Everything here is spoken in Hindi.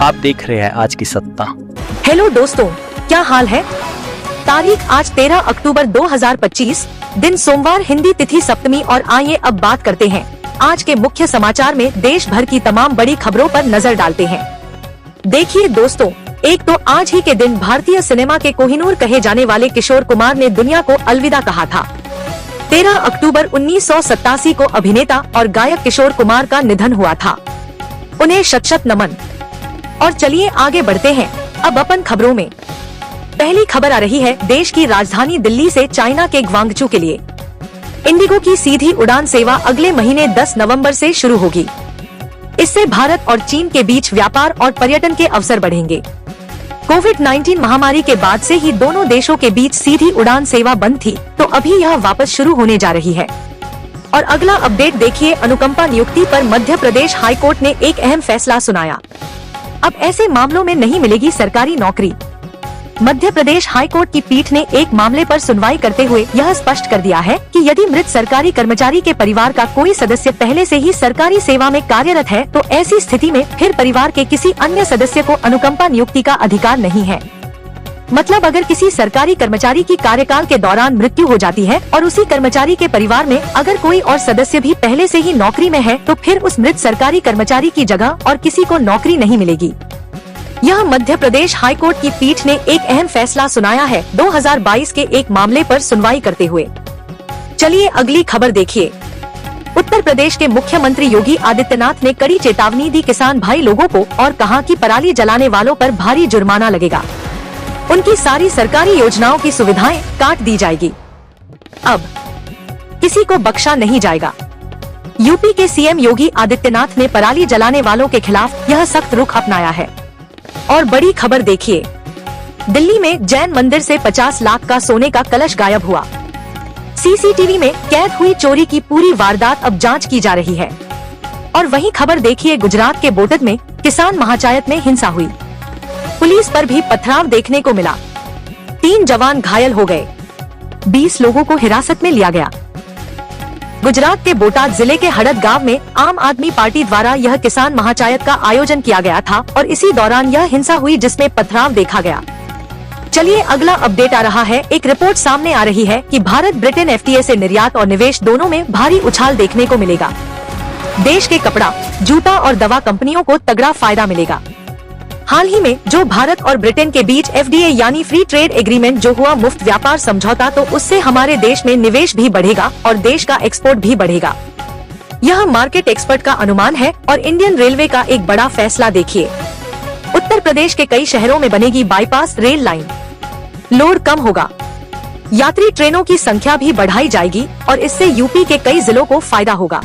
आप देख रहे हैं आज की सत्ता। हेलो दोस्तों, क्या हाल है। तारीख आज 13 अक्टूबर 2025, दिन सोमवार, हिंदी तिथि सप्तमी। और आइए अब बात करते हैं आज के मुख्य समाचार में देश भर की तमाम बड़ी खबरों पर नजर डालते हैं। देखिए दोस्तों, एक तो आज ही के दिन भारतीय सिनेमा के कोहिनूर कहे जाने वाले किशोर कुमार ने दुनिया को अलविदा कहा था। 13 अक्टूबर 1987 को अभिनेता और गायक किशोर कुमार का निधन हुआ था। उन्हें शत-शत नमन। और चलिए आगे बढ़ते हैं अब अपन खबरों में। पहली खबर आ रही है देश की राजधानी दिल्ली से चाइना के ग्वांगझू के लिए। इंडिगो की सीधी उड़ान सेवा अगले महीने 10 नवंबर से शुरू होगी। इससे भारत और चीन के बीच व्यापार और पर्यटन के अवसर बढ़ेंगे। कोविड-19 महामारी के बाद से ही दोनों देशों के बीच सीधी उड़ान सेवा बंद थी, तो अभी यह वापस शुरू होने जा रही है। और अगला अपडेट देखिए, अनुकंपा नियुक्ति पर मध्य प्रदेश हाईकोर्ट ने एक अहम फैसला सुनाया। अब ऐसे मामलों में नहीं मिलेगी सरकारी नौकरी। मध्य प्रदेश हाईकोर्ट की पीठ ने एक मामले पर सुनवाई करते हुए यह स्पष्ट कर दिया है कि यदि मृत सरकारी कर्मचारी के परिवार का कोई सदस्य पहले से ही सरकारी सेवा में कार्यरत है, तो ऐसी स्थिति में फिर परिवार के किसी अन्य सदस्य को अनुकंपा नियुक्ति का अधिकार नहीं है। मतलब अगर किसी सरकारी कर्मचारी की कार्यकाल के दौरान मृत्यु हो जाती है और उसी कर्मचारी के परिवार में अगर कोई और सदस्य भी पहले से ही नौकरी में है, तो फिर उस मृत सरकारी कर्मचारी की जगह और किसी को नौकरी नहीं मिलेगी। यह मध्य प्रदेश हाईकोर्ट की पीठ ने एक अहम फैसला सुनाया है 2022 के एक मामले पर सुनवाई करते हुए। चलिए अगली खबर देखिए। उत्तर प्रदेश के मुख्यमंत्री योगी आदित्यनाथ ने कड़ी चेतावनी दी किसान भाई लोगों को और कहा कि पराली जलाने वालों पर भारी जुर्माना लगेगा। उनकी सारी सरकारी योजनाओं की सुविधाएं काट दी जाएगी। अब किसी को बख्शा नहीं जाएगा। यूपी के सीएम योगी आदित्यनाथ ने पराली जलाने वालों के खिलाफ यह सख्त रुख अपनाया है। और बड़ी खबर देखिए, दिल्ली में जैन मंदिर से 50 लाख का सोने का कलश गायब हुआ। सीसीटीवी में कैद हुई चोरी की पूरी वारदात अब जांच की जा रही है। और वहीं खबर देखिए, गुजरात के बोटाद में किसान महाचायत में हिंसा हुई। पुलिस पर भी पथराव देखने को मिला। 3 जवान घायल हो गए, 20 लोगों को हिरासत में लिया गया। गुजरात के बोटाद जिले के हड़द गांव में आम आदमी पार्टी द्वारा यह किसान महाचायत का आयोजन किया गया था और इसी दौरान यह हिंसा हुई जिसमें पथराव देखा गया। चलिए अगला अपडेट आ रहा है। एक रिपोर्ट सामने आ रही है कि भारत ब्रिटेन एफटीए से निर्यात और निवेश दोनों में भारी उछाल देखने को मिलेगा। देश के कपड़ा, जूता और दवा कंपनियों को तगड़ा फायदा मिलेगा। हाल ही में जो भारत और ब्रिटेन के बीच एफडीए यानी फ्री ट्रेड एग्रीमेंट जो हुआ, मुफ्त व्यापार समझौता, तो उससे हमारे देश में निवेश भी बढ़ेगा और देश का एक्सपोर्ट भी बढ़ेगा। यह मार्केट एक्सपर्ट का अनुमान है। और इंडियन रेलवे का एक बड़ा फैसला देखिए। उत्तर प्रदेश के कई शहरों में बनेगी बाईपास रेल लाइन। लोड कम होगा, यात्री ट्रेनों की संख्या भी बढ़ाई जाएगी और इससे यूपी के कई जिलों को फायदा होगा।